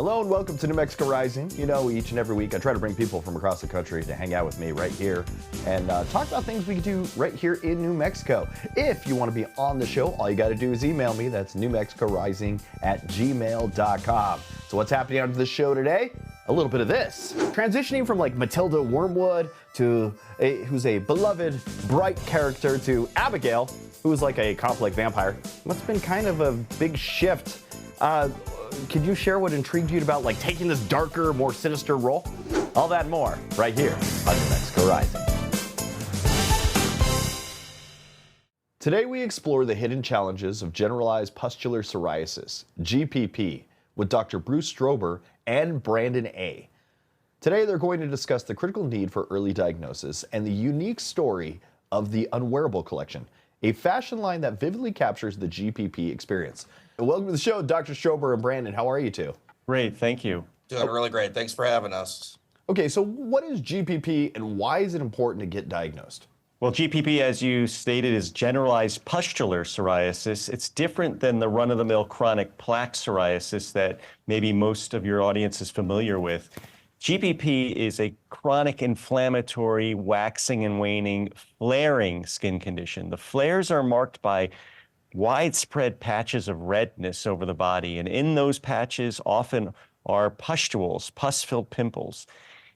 Hello and welcome to New Mexico Rising. You know, each and every week I try to bring people from across the country to hang out with me right here and talk about things we can do right here in New Mexico. If you want to be on the show, all you got to do is email me. That's newmexicorising@gmail.com. So what's happening on the show today? A little bit of this. Transitioning from like Matilda Wormwood who's a beloved, bright character, to Abigail, who's like a complex vampire. Must have been kind of a big shift. Could you share what intrigued you about like taking this darker, more sinister role? All that and more right here on New Mexico Rising. Today we explore the hidden challenges of generalized pustular psoriasis, GPP, with Dr. Bruce Strober and Brandon A. Today they're going to discuss the critical need for early diagnosis and the unique story of the Unwearable Collection, a fashion line that vividly captures the GPP experience. Welcome to the show, Dr. Strober and Brandon. How are you two? Great, thank you. Doing really great. Thanks for having us. Okay, so what is GPP and why is it important to get diagnosed? Well, GPP, as you stated, is generalized pustular psoriasis. It's different than the run-of-the-mill chronic plaque psoriasis that maybe most of your audience is familiar with. GPP is a chronic inflammatory, waxing and waning, flaring skin condition. The flares are marked by widespread patches of redness over the body, and in those patches often are pustules, pus-filled pimples.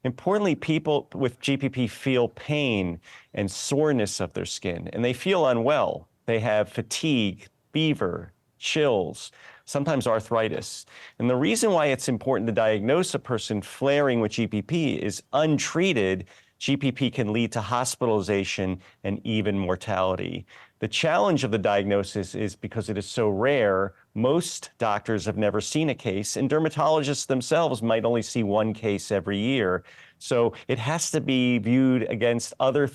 Importantly, people with GPP feel pain and soreness of their skin, and they feel unwell. They have fatigue, fever, chills, sometimes arthritis. And the reason why it's important to diagnose a person flaring with GPP is untreated, GPP can lead to hospitalization and even mortality. The challenge of the diagnosis is because it is so rare, most doctors have never seen a case, and dermatologists themselves might only see one case every year. So it has to be viewed against other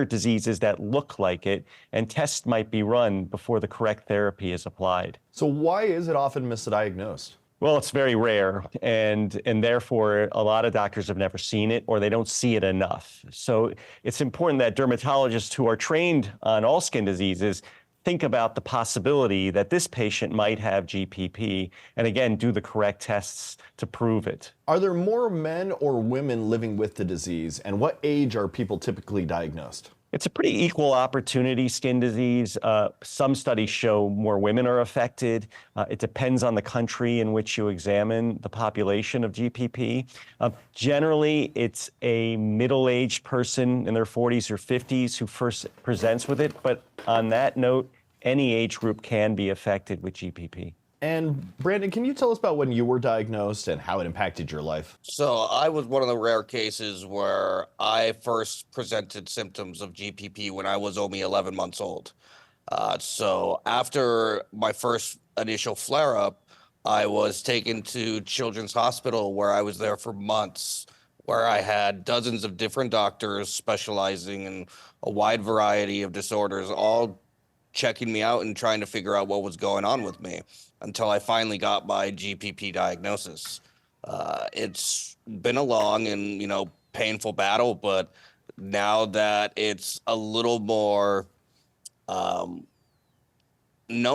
diseases that look like it, and tests might be run before the correct therapy is applied. So why is it often misdiagnosed? Well, it's very rare, and therefore a lot of doctors have never seen it or they don't see it enough. So it's important that dermatologists who are trained on all skin diseases think about the possibility that this patient might have GPP and again, do the correct tests to prove it. Are there more men or women living with the disease, and what age are people typically diagnosed? It's a pretty equal opportunity skin disease. Some studies show more women are affected. It depends on the country in which you examine the population of GPP. Generally, it's a middle-aged person in their 40s or 50s who first presents with it. But on that note, any age group can be affected with GPP. And Brandon, can you tell us about when you were diagnosed and how it impacted your life? So I was one of the rare cases where I first presented symptoms of GPP when I was only 11 months old. So after my first initial flare-up, I was taken to Children's Hospital where I was there for months, where I had dozens of different doctors specializing in a wide variety of disorders, all checking me out and trying to figure out what was going on with me, until I finally got my GPP diagnosis. It's been a long and, painful battle, but now that it's a little more known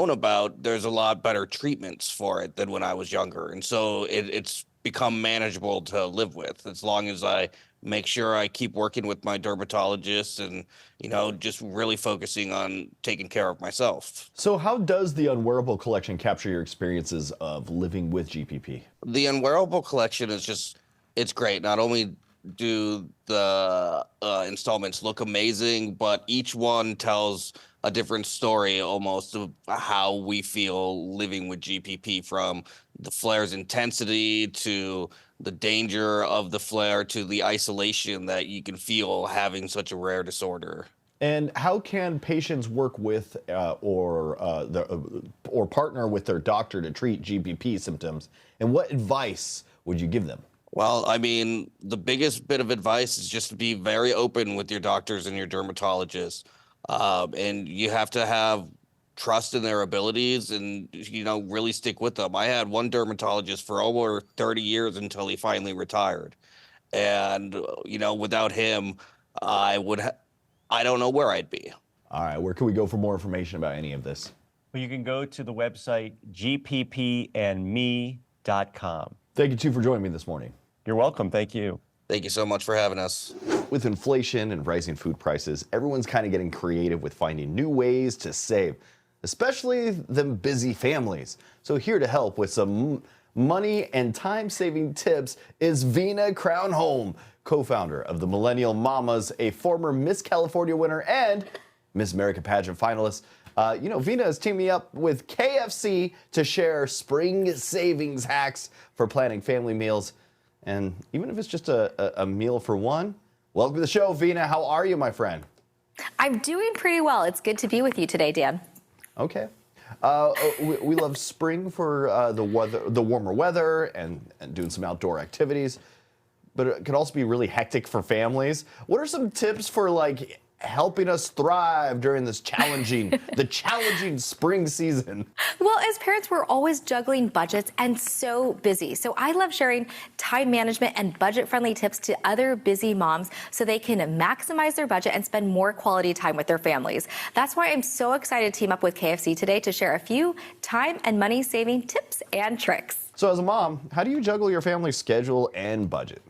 about, there's a lot better treatments for it than when I was younger. And so it's become manageable to live with, as long as I make sure I keep working with my dermatologist and, just really focusing on taking care of myself. So how does the Unwearable Collection capture your experiences of living with GPP? The Unwearable Collection is it's great. Not only do the installments look amazing, but each one tells a different story almost of how we feel living with GPP, from the flare's intensity to the danger of the flare to the isolation that you can feel having such a rare disorder. And how can patients work with or partner with their doctor to treat GPP symptoms? And what advice would you give them? Well, the biggest bit of advice is just to be very open with your doctors and your dermatologists. And you have to have trust in their abilities and, really stick with them. I had one dermatologist for over 30 years until he finally retired. And, without him, I don't know where I'd be. All right, where can we go for more information about any of this? Well, you can go to the website gppandme.com. Thank you, too, for joining me this morning. You're welcome. Thank you. Thank you so much for having us. With inflation and rising food prices, everyone's kind of getting creative with finding new ways to save, especially them busy families. So here to help with some money and time-saving tips is Veena Crownholm, co-founder of the Millennial Mamas, a former Miss California winner and Miss America pageant finalist. Veena is teaming up with KFC to share spring savings hacks for planning family meals. And even if it's just a meal for one, welcome to the show, Veena. How are you, my friend? I'm doing pretty well. It's good to be with you today, Dan. Okay. We love spring for the warmer weather and doing some outdoor activities, but it can also be really hectic for families. What are some tips for helping us thrive during this challenging spring season? Well, as parents, we're always juggling budgets and so busy. So I love sharing time management and budget-friendly tips to other busy moms so they can maximize their budget and spend more quality time with their families. That's why I'm so excited to team up with KFC today to share a few time and money-saving tips and tricks. So as a mom, how do you juggle your family's schedule and budget?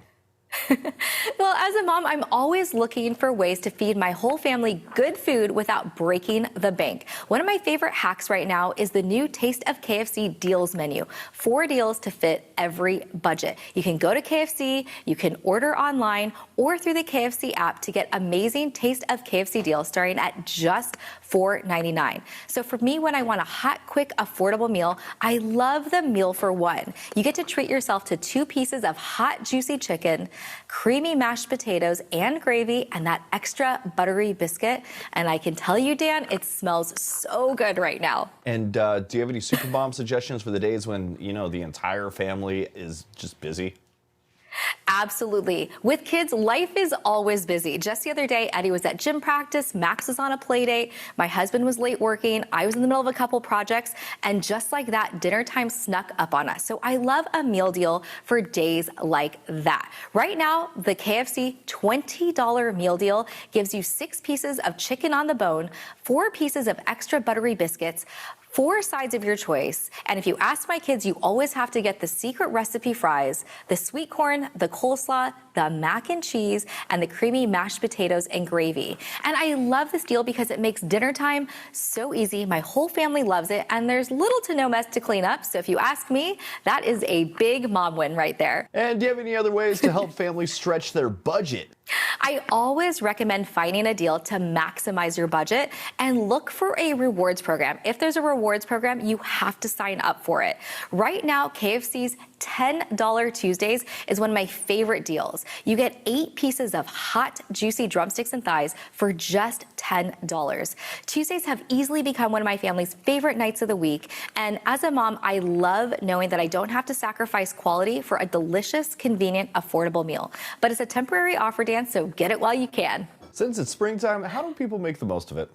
Well, as a mom, I'm always looking for ways to feed my whole family good food without breaking the bank. One of my favorite hacks right now is the new Taste of KFC deals menu. 4 deals to fit every budget. You can go to KFC, you can order online or through the KFC app to get amazing Taste of KFC deals starting at just $4.99. So for me, when I want a hot, quick, affordable meal, I love the meal for one. You get to treat yourself to 2 pieces of hot, juicy chicken, creamy mashed potatoes and gravy, and that extra buttery biscuit. And I can tell you, Dan, it smells so good right now. And do you have any super mom suggestions for the days when, the entire family is just busy? Absolutely. With kids, life is always busy. Just the other day, Eddie was at gym practice, Max was on a play date, my husband was late working, I was in the middle of a couple projects, and just like that, dinner time snuck up on us. So I love a meal deal for days like that. Right now, the KFC $20 meal deal gives you 6 pieces of chicken on the bone, 4 pieces of extra buttery biscuits, 4 sides of your choice. And if you ask my kids, you always have to get the secret recipe fries, the sweet corn, the coleslaw, the mac and cheese, and the creamy mashed potatoes and gravy. And I love this deal because it makes dinner time so easy. My whole family loves it, and there's little to no mess to clean up. So if you ask me, that is a big mom win right there. And do you have any other ways to help families stretch their budget? I always recommend finding a deal to maximize your budget and look for a rewards program. If there's a rewards program, you have to sign up for it. Right now, KFC's $10 Tuesdays is one of my favorite deals. You get 8 pieces of hot, juicy drumsticks and thighs for just $10. Tuesdays have easily become one of my family's favorite nights of the week. And as a mom, I love knowing that I don't have to sacrifice quality for a delicious, convenient, affordable meal. But it's a temporary offer, Dan, so get it while you can. Since it's springtime, how do people make the most of it?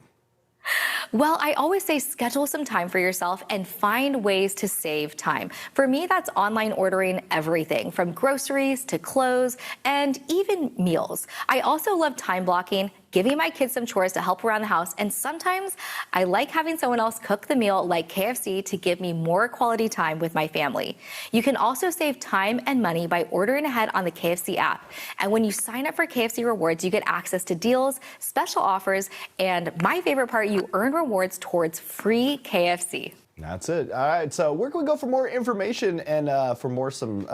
Well, I always say schedule some time for yourself and find ways to save time. For me, that's online ordering everything from groceries to clothes and even meals. I also love time blocking, giving my kids some chores to help around the house, and sometimes I like having someone else cook the meal like KFC to give me more quality time with my family. You can also save time and money by ordering ahead on the KFC app. And when you sign up for KFC Rewards, you get access to deals, special offers, and my favorite part, you earn rewards towards free KFC. That's it. All right, so where can we go for more information and for some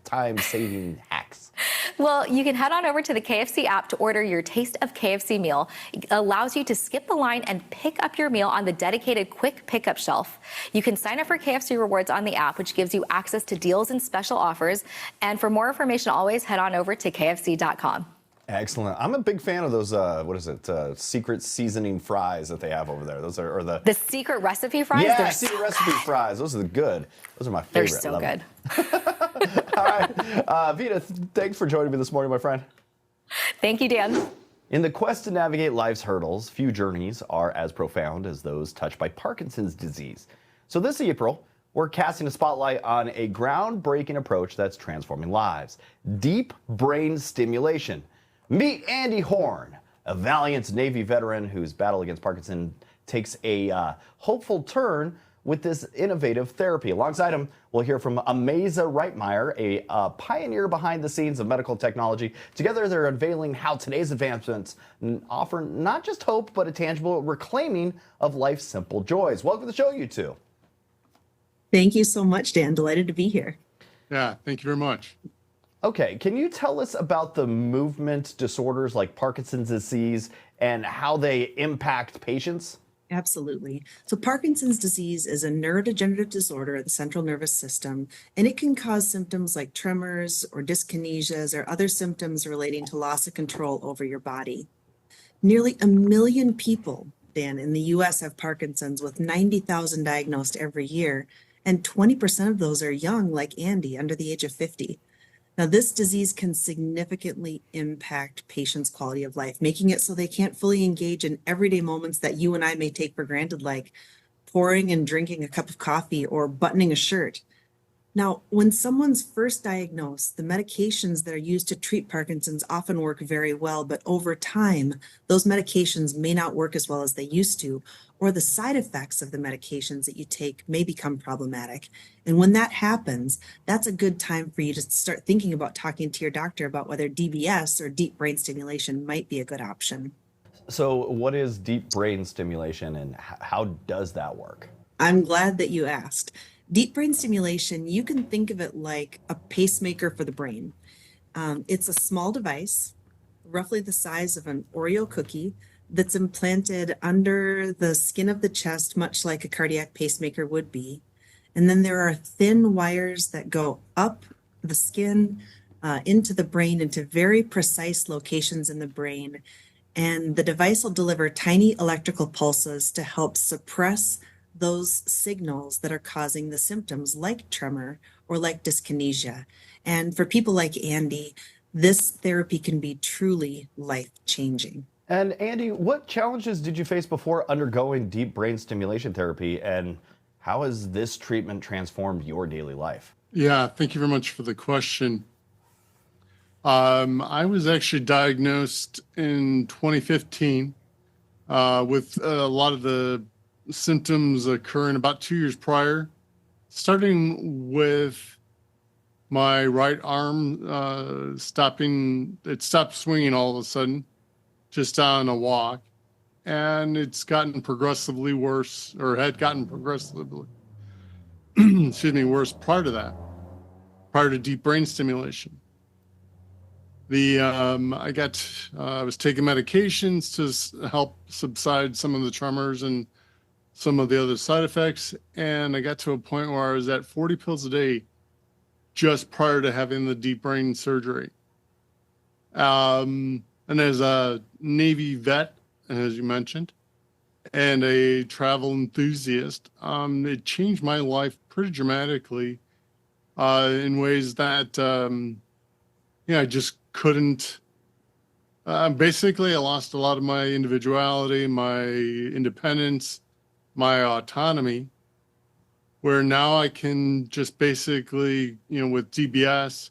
time-saving hacks? Well, you can head on over to the KFC app to order your Taste of KFC meal. It allows you to skip the line and pick up your meal on the dedicated quick pickup shelf. You can sign up for KFC Rewards on the app, which gives you access to deals and special offers. And for more information, always head on over to KFC.com. Excellent. I'm a big fan of those, secret seasoning fries that they have over there. Those are the secret recipe fries? Yeah, They're secret so recipe good. fries. Those are good. Those are my favorite. They're so good. All right. Veena, thanks for joining me this morning, my friend. Thank you, Dan. In the quest to navigate life's hurdles, few journeys are as profound as those touched by Parkinson's disease. So this April, we're casting a spotlight on a groundbreaking approach that's transforming lives: deep brain stimulation. Meet Andy Horn, a valiant Navy veteran whose battle against Parkinson takes a hopeful turn with this innovative therapy. Alongside him, we'll hear from Ameza Reitmeyer, a pioneer behind the scenes of medical technology. Together, they're unveiling how today's advancements offer not just hope, but a tangible reclaiming of life's simple joys. Welcome to the show, you two. Thank you so much, Dan. Delighted to be here. Yeah, thank you very much. Okay, can you tell us about the movement disorders like Parkinson's disease and how they impact patients? Absolutely. So Parkinson's disease is a neurodegenerative disorder of the central nervous system, and it can cause symptoms like tremors or dyskinesias or other symptoms relating to loss of control over your body. Nearly 1 million people, Dan, in the US have Parkinson's, with 90,000 diagnosed every year, and 20% of those are young, like Andy, under the age of 50. Now, this disease can significantly impact patients' quality of life, making it so they can't fully engage in everyday moments that you and I may take for granted, like pouring and drinking a cup of coffee or buttoning a shirt. Now, when someone's first diagnosed, the medications that are used to treat Parkinson's often work very well, but over time, those medications may not work as well as they used to, or the side effects of the medications that you take may become problematic. And when that happens, that's a good time for you to start thinking about talking to your doctor about whether DBS or deep brain stimulation might be a good option. So what is deep brain stimulation and how does that work? I'm glad that you asked. Deep brain stimulation, you can think of it like a pacemaker for the brain. It's a small device, roughly the size of an Oreo cookie, that's implanted under the skin of the chest, much like a cardiac pacemaker would be. And then there are thin wires that go up the skin into the brain, into very precise locations in the brain. And the device will deliver tiny electrical pulses to help suppress those signals that are causing the symptoms like tremor or like dyskinesia. And for people like Andy, this therapy can be truly life-changing. And Andy, what challenges did you face before undergoing deep brain stimulation therapy, and how has this treatment transformed your daily life? Yeah, thank you very much for the question. I was actually diagnosed in 2015 with a lot of the symptoms occurring about 2 years prior, starting with my right arm stopped swinging all of a sudden, just on a walk, and it's gotten progressively worse, or had gotten progressively worse prior to that, prior to deep brain stimulation. I was taking medications to help subside some of the tremors and some of the other side effects, and I got to a point where I was at 40 pills a day just prior to having the deep brain surgery. And as a Navy vet, as you mentioned, and a travel enthusiast, it changed my life pretty dramatically in ways that, I just couldn't. Basically, I lost a lot of my individuality, my independence, my autonomy, where now I can just basically, with DBS,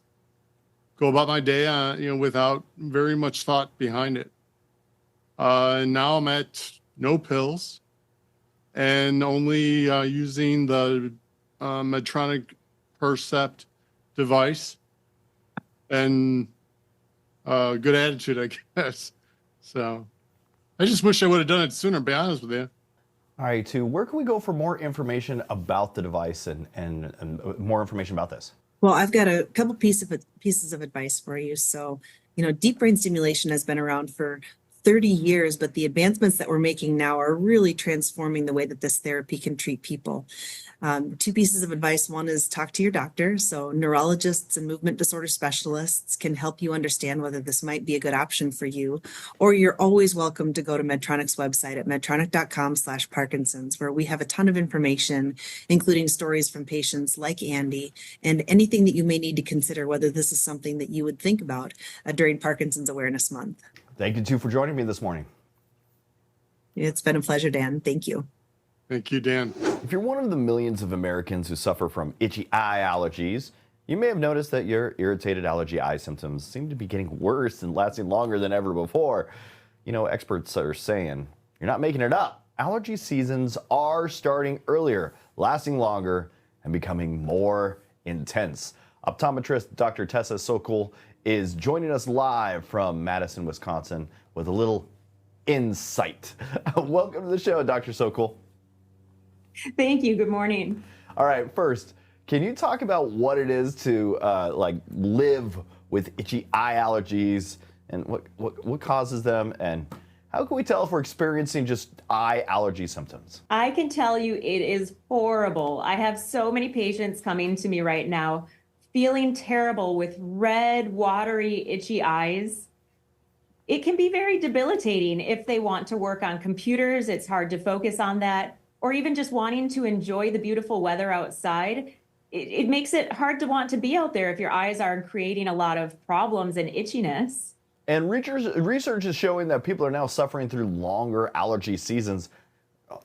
go about my day, without very much thought behind it. And now I'm at no pills and only using the Medtronic Percept device and good attitude, I guess. So I just wish I would have done it sooner, to be honest with you. All right, where can we go for more information about the device and more information about this? Well, I've got a couple pieces of advice for you. So, deep brain stimulation has been around for 30 years, but the advancements that we're making now are really transforming the way that this therapy can treat people. Two pieces of advice. One is talk to your doctor. So neurologists and movement disorder specialists can help you understand whether this might be a good option for you. Or you're always welcome to go to Medtronic's website at medtronic.com/Parkinson's, where we have a ton of information, including stories from patients like Andy, and anything that you may need to consider whether this is something that you would think about during Parkinson's Awareness Month. Thank you, too, for joining me this morning. It's been a pleasure, Dan. Thank you. Thank you, Dan. If you're one of the millions of Americans who suffer from itchy eye allergies, you may have noticed that your irritated allergy eye symptoms seem to be getting worse and lasting longer than ever before. Experts are saying you're not making it up. Allergy seasons are starting earlier. lasting longer and becoming more intense. Optometrist Dr. Tessa Sokol is joining us live from Madison, Wisconsin with a little insight. Welcome to the show, Dr. Sokol. Thank you. Good morning. All right, first, can you talk about what it is to live with itchy eye allergies and what causes them, and how can we tell if we're experiencing just eye allergy symptoms? I can tell you it is horrible. I have so many patients coming to me right now feeling terrible with red, watery, itchy eyes. It can be very debilitating if they want to work on computers. It's hard to focus on that, or even just wanting to enjoy the beautiful weather outside. It makes it hard to want to be out there if your eyes are creating a lot of problems and itchiness. And research is showing that people are now suffering through longer allergy seasons.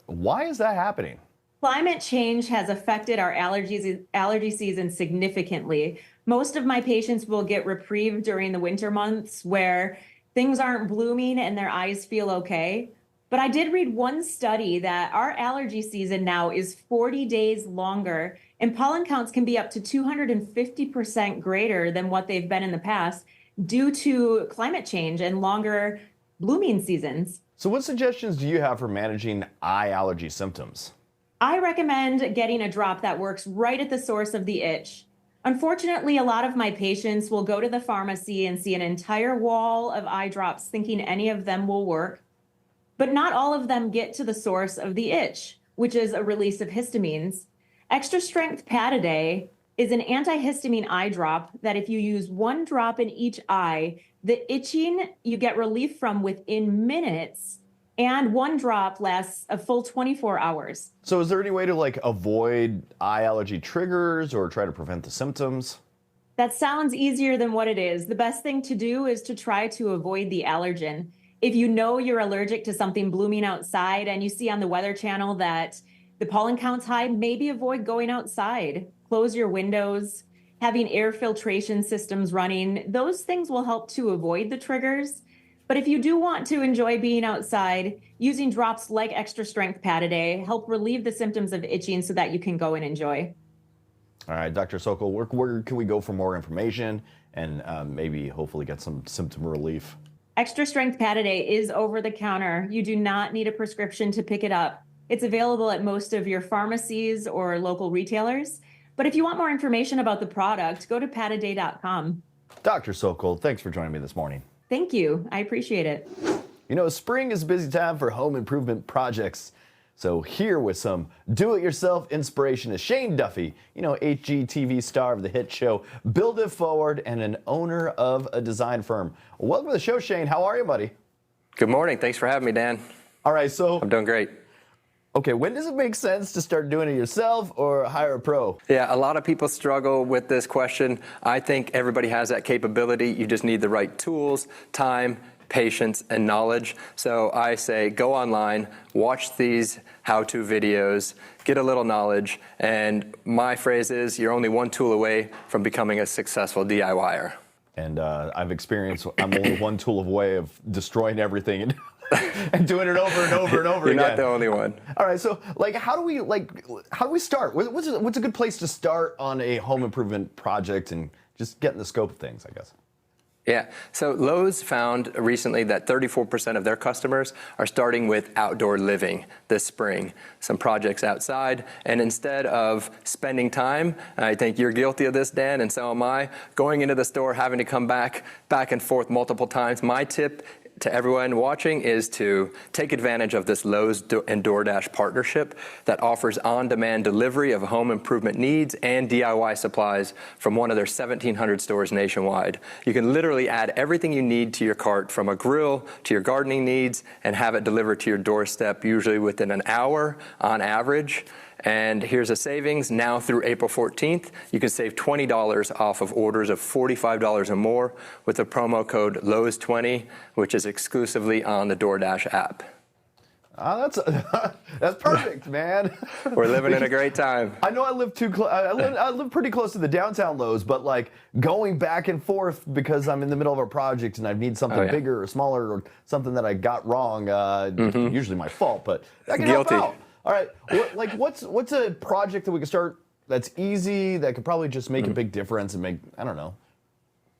Why is that happening? Climate change has affected our allergy season significantly. Most of my patients will get reprieve during the winter months where things aren't blooming and their eyes feel okay. But I did read one study that our allergy season now is 40 days longer, and pollen counts can be up to 250% greater than what they've been in the past due to climate change and longer blooming seasons. So what suggestions do you have for managing eye allergy symptoms? I recommend getting a drop that works right at the source of the itch. Unfortunately, a lot of my patients will go to the pharmacy and see an entire wall of eye drops thinking any of them will work, but not all of them get to the source of the itch, which is a release of histamines. Extra strength Pataday is an antihistamine eye drop that if you use one drop in each eye, the itching you get relief from within minutes, and one drop lasts a full 24 hours. So is there any way to avoid eye allergy triggers or try to prevent the symptoms? That sounds easier than what it is. The best thing to do is to try to avoid the allergen. If you know you're allergic to something blooming outside and you see on the Weather Channel that the pollen count's high, maybe avoid going outside. Close your windows, having air filtration systems running. Those things will help to avoid the triggers. But if you do want to enjoy being outside, using drops like Extra Strength Pataday help relieve the symptoms of itching so that you can go and enjoy. All right, Dr. Sokol, where can we go for more information and maybe hopefully get some symptom relief? Extra Strength Pataday is over the counter. You do not need a prescription to pick it up. It's available at most of your pharmacies or local retailers. But if you want more information about the product, go to pataday.com. Dr. Sokol, thanks for joining me this morning. Thank you. I appreciate it. You know, spring is a busy time for home improvement projects. So here with some do-it-yourself inspiration is Shane Duffy, HGTV star of the hit show Build It Forward and an owner of a design firm. Welcome to the show, Shane. How are you, buddy? Good morning. Thanks for having me, Dan. All right, so... I'm doing great. Okay, when does it make sense to start doing it yourself or hire a pro? Yeah, a lot of people struggle with this question. I think everybody has that capability. You just need the right tools, time, patience, and knowledge. So I say go online, watch these how-to videos, get a little knowledge, and my phrase is you're only one tool away from becoming a successful DIYer. And I've experienced I'm only one tool away of destroying everything and doing it over and over and over You're again. not the only one. All right, so how do we start? What's a good place to start on a home improvement project and just get in the scope of things, I guess? Yeah, so Lowe's found recently that 34% of their customers are starting with outdoor living this spring, some projects outside, and instead of spending time, I think you're guilty of this, Dan, and so am I, going into the store, having to come back and forth multiple times. My tip to everyone watching is to take advantage of this Lowe's and DoorDash partnership that offers on-demand delivery of home improvement needs and DIY supplies from one of their 1,700 stores nationwide. You can literally add everything you need to your cart, from a grill to your gardening needs, and have it delivered to your doorstep, usually within an hour on average. And here's a savings. Now through April 14th, you can save $20 off of orders of $45 or more with the promo code LOWES20, which is exclusively on the DoorDash app. That's perfect, man. We're living in a great time. I know I live I live pretty close to the downtown Lowe's, but going back and forth because I'm in the middle of a project and I need something bigger or smaller or something that I got wrong, usually my fault, but that can help out. All right, what's a project that we can start that's easy, that could probably just make a big difference and make, I don't know.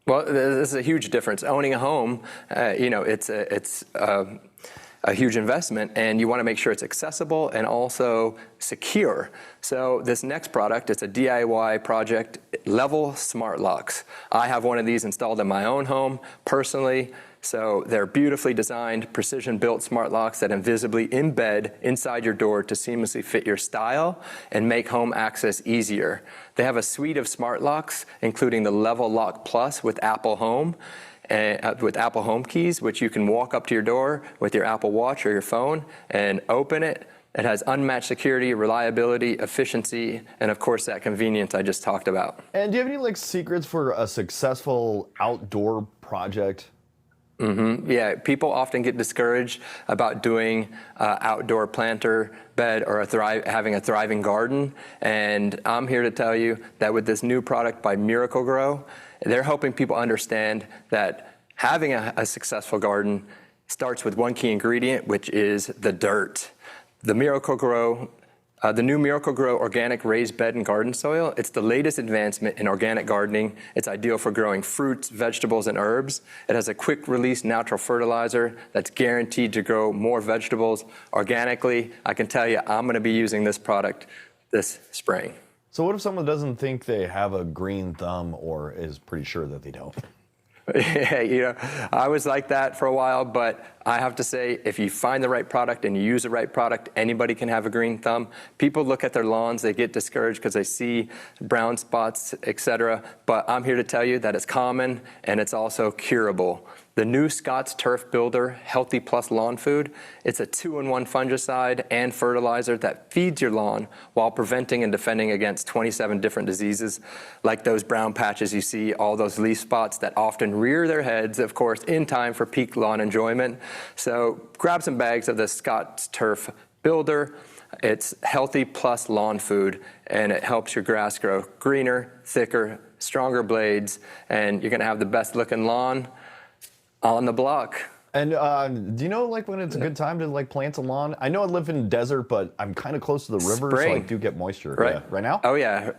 Well, this is a huge difference. Owning a home, it's a huge investment, and you want to make sure it's accessible and also secure. So this next product, it's a DIY project, Level Smart Locks. I have one of these installed in my own home personally. So they're beautifully designed, precision-built smart locks that invisibly embed inside your door to seamlessly fit your style and make home access easier. They have a suite of smart locks, including the Level Lock Plus with Apple Home keys, which you can walk up to your door with your Apple Watch or your phone and open it. It has unmatched security, reliability, efficiency, and of course that convenience I just talked about. And do you have any secrets for a successful outdoor project? Yeah, people often get discouraged about doing outdoor planter bed or having a thriving garden. And I'm here to tell you that with this new product by Miracle-Gro, they're helping people understand that having a successful garden starts with one key ingredient, which is the dirt. The new Miracle-Gro Organic Raised Bed and Garden Soil, it's the latest advancement in organic gardening. It's ideal for growing fruits, vegetables, and herbs. It has a quick-release natural fertilizer that's guaranteed to grow more vegetables organically. I can tell you, I'm going to be using this product this spring. So what if someone doesn't think they have a green thumb or is pretty sure that they don't? Yeah, I was like that for a while, but I have to say, if you find the right product and you use the right product, anybody can have a green thumb. People look at their lawns, they get discouraged because they see brown spots, etc. But I'm here to tell you that it's common and it's also curable. The new Scott's Turf Builder Healthy Plus Lawn Food, it's a 2-in-1 fungicide and fertilizer that feeds your lawn while preventing and defending against 27 different diseases, like those brown patches you see, all those leaf spots that often rear their heads, of course, in time for peak lawn enjoyment. So grab some bags of the Scott's Turf Builder. It's Healthy Plus Lawn Food, and it helps your grass grow greener, thicker, stronger blades, and you're going to have the best looking lawn on the block. And do you know when it's a good time to plant a lawn? I know I live in the desert, but I'm kind of close to the river, Spring. so I do get moisture. Right. Yeah. Right now? Oh yeah.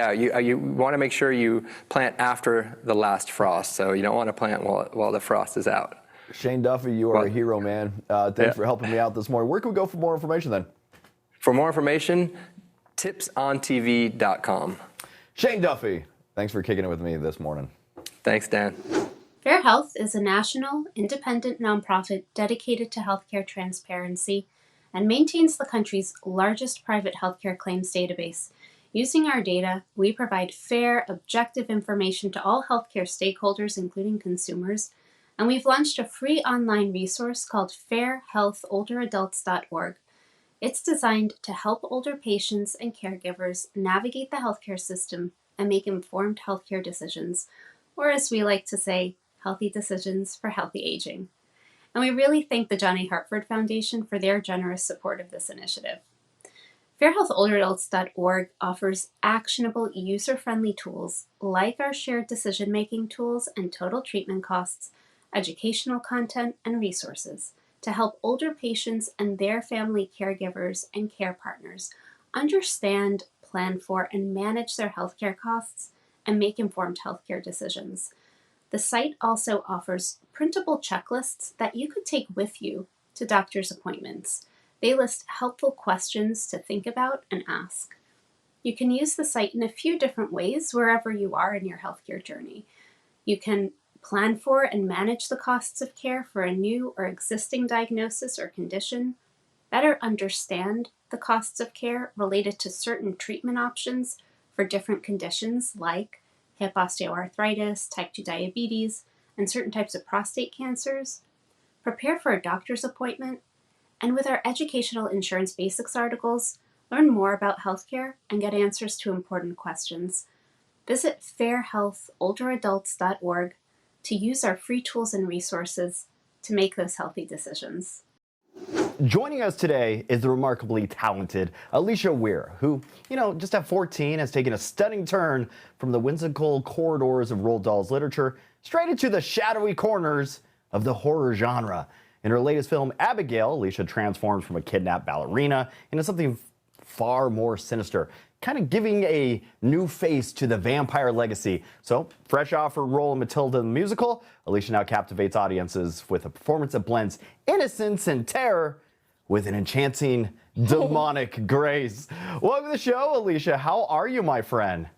You want to make sure you plant after the last frost, so you don't want to plant while the frost is out. Shane Duffy, you are a hero, man. Thanks for helping me out this morning. Where can we go for more information then? For more information, tipsontv.com. Shane Duffy, thanks for kicking it with me this morning. Thanks, Dan. Fair Health is a national, independent nonprofit dedicated to healthcare transparency and maintains the country's largest private healthcare claims database. Using our data, we provide fair, objective information to all healthcare stakeholders, including consumers, and we've launched a free online resource called fairhealtholderadults.org. It's designed to help older patients and caregivers navigate the healthcare system and make informed healthcare decisions, or as we like to say, healthy decisions for healthy aging. And we really thank the Johnny Hartford Foundation for their generous support of this initiative. Fairhealtholderadults.org offers actionable, user-friendly tools like our shared decision-making tools and total treatment costs, educational content, and resources to help older patients and their family caregivers and care partners understand, plan for, and manage their healthcare costs and make informed healthcare decisions. The site also offers printable checklists that you could take with you to doctor's appointments. They list helpful questions to think about and ask. You can use the site in a few different ways wherever you are in your healthcare journey. You can plan for and manage the costs of care for a new or existing diagnosis or condition, better understand the costs of care related to certain treatment options for different conditions like hip osteoarthritis, type 2 diabetes, and certain types of prostate cancers, prepare for a doctor's appointment, and with our educational insurance basics articles, learn more about healthcare and get answers to important questions. Visit fairhealtholderadults.org to use our free tools and resources to make those healthy decisions. Joining us today is the remarkably talented Alicia Weir, who, just at 14 has taken a stunning turn from the whimsical corridors of Roald Dahl's literature straight into the shadowy corners of the horror genre. In her latest film, Abigail, Alicia transforms from a kidnapped ballerina into something far more sinister, kind of giving a new face to the vampire legacy. So, fresh off her role in Matilda the musical, Alicia now captivates audiences with a performance that blends innocence and terror with an enchanting demonic grace. Welcome to the show, Alicia. How are you, my friend?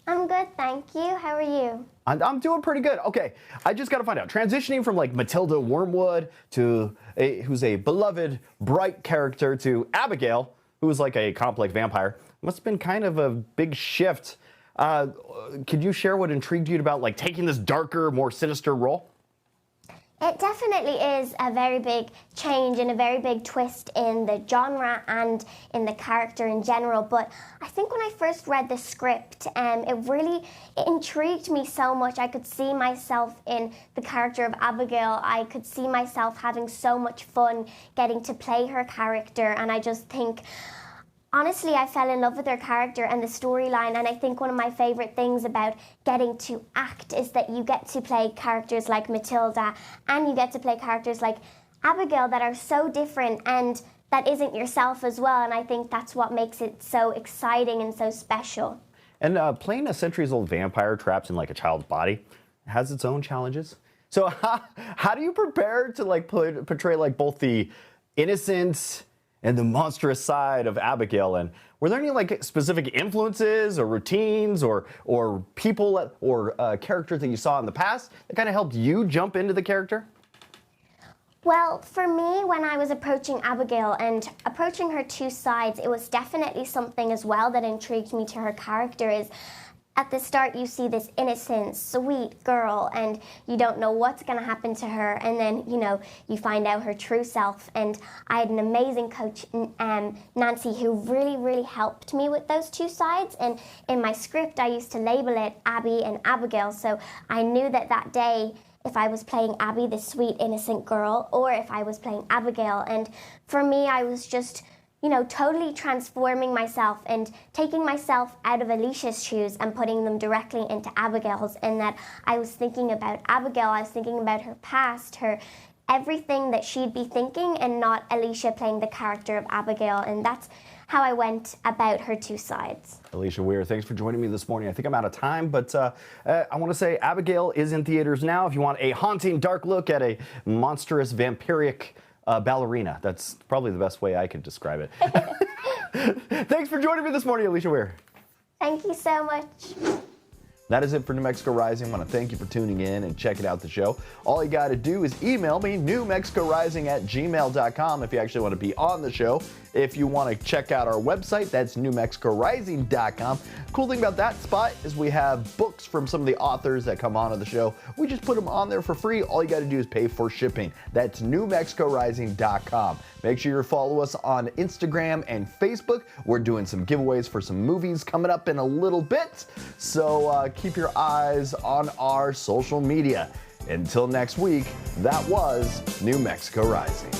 I'm good, thank you. How are you? I'm doing pretty good. Okay, I just got to find out. Transitioning from like Matilda Wormwood who's a beloved, bright character, to Abigail, who is like a complex vampire, must have been kind of a big shift. Could you share what intrigued you about like taking this darker, more sinister role? It definitely is a very big change and a very big twist in the genre and in the character in general. But I think when I first read the script, it intrigued me so much. I could see myself in the character of Abigail. I could see myself having so much fun getting to play her character. And I just think, honestly, I fell in love with her character and the storyline, and I think one of my favorite things about getting to act is that you get to play characters like Matilda, and you get to play characters like Abigail that are so different and that isn't yourself as well, and I think that's what makes it so exciting and so special. And playing a centuries-old vampire trapped in like a child's body has its own challenges. So how do you prepare to like portray like both the innocence and the monstrous side of Abigail? And were there any like specific influences or routines or people or characters that you saw in the past that kind of helped you jump into the character? Well, for me, when I was approaching Abigail and approaching her two sides, it was definitely something as well that intrigued me to her character. Is at the start, you see this innocent, sweet girl, and you don't know what's going to happen to her. And then, you find out her true self. And I had an amazing coach, Nancy, who really, really helped me with those two sides. And in my script, I used to label it Abby and Abigail. So I knew that day, if I was playing Abby, the sweet, innocent girl, or if I was playing Abigail. And for me, I was just totally transforming myself and taking myself out of Alicia's shoes and putting them directly into Abigail's, and that I was thinking about Abigail, I was thinking about her past, her everything that she'd be thinking, and not Alicia playing the character of Abigail, and that's how I went about her two sides. Alicia Weir, thanks for joining me this morning. I think I'm out of time, but I want to say Abigail is in theaters now. If you want a haunting, dark look at a monstrous, vampiric ballerina. That's probably the best way I could describe it. Thanks for joining me this morning, Alicia Weir. Thank you so much. That is it for New Mexico Rising. I want to thank you for tuning in and checking out the show. All you got to do is email me, newmexicorising@gmail.com, if you actually want to be on the show. If you want to check out our website, that's newmexicorising.com. Cool thing about that spot is we have books from some of the authors that come on the show. We just put them on there for free. All you got to do is pay for shipping. That's newmexicorising.com. Make sure you follow us on Instagram and Facebook. We're doing some giveaways for some movies coming up in a little bit. So keep your eyes on our social media. Until next week, that was New Mexico Rising.